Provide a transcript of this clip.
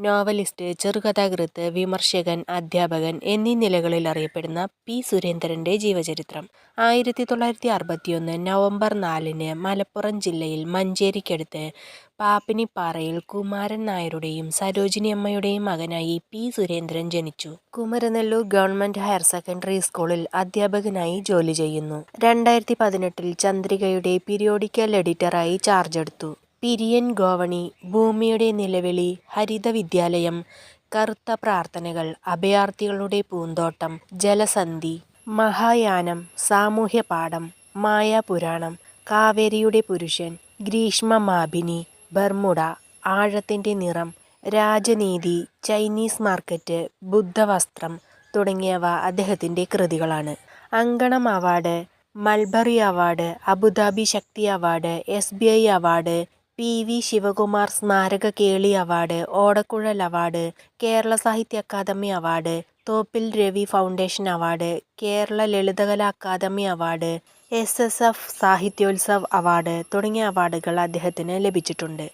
Novelist, ചെറുകഥാകൃത്ത്, വിമർശകൻ, അധ്യാപകൻ എന്നീ നിലകളിൽ അറിയപ്പെടുന്ന പി. സുരേന്ദ്രന്റെ ജീവചരിത്രം. 1961 നവംബർ 4-ന് മലപ്പുറം ജില്ലയിൽ മഞ്ചേരിക്കടുത്ത് പാപ്പിനിപ്പാറയിൽ കുമാരൻ നായരുടെയും സരോജിനിയമ്മയുടെയും മകനായി പി. സുരേന്ദ്രൻ ജനിച്ചു. കുമരനെല്ലൂർ ഗവൺമെന്റ് ഹയർ സെക്കൻഡറി സ്കൂളിൽ അധ്യാപകനായി ജോലി ചെയ്യുന്നു. 2018-ൽ ചന്ദ്രികയുടെ പീരിയോഡിക്കൽ എഡിറ്ററായി ചാർജെടുത്തു. പിരിയൻ ഗോവണി, ഭൂമിയുടെ നിലവിളി, ഹരിതവിദ്യാലയം, കറുത്ത പ്രാർത്ഥനകൾ, അഭയാർത്ഥികളുടെ പൂന്തോട്ടം, ജലസന്ധി, മഹായാനം, സാമൂഹ്യപാഠം, മായാപുരാണം, കാവേരിയുടെ പുരുഷൻ, ഗ്രീഷ്മമാഭിനി, ബർമുഡ, ആഴത്തിന്റെ നിറം, രാജനീതി, ചൈനീസ് മാർക്കറ്റ്, ബുദ്ധവസ്ത്രം തുടങ്ങിയവ അദ്ദേഹത്തിന്റെ കൃതികളാണ്. Ankanam award, mulberry award, Abu Dhabi Sakthi award, SBI award, PV Sivakumar സ്മാരക Keli award, Odakkuzhal award, Kerala Sahitya academy award, Thoppil Ravi foundation award, Kerala Lalithakala academy award, SSF Sahityotsav award തുടങ്ങിയ അവാർഡുകൾ അദ്ദേഹത്തിന് ലഭിച്ചിട്ടുണ്ട്.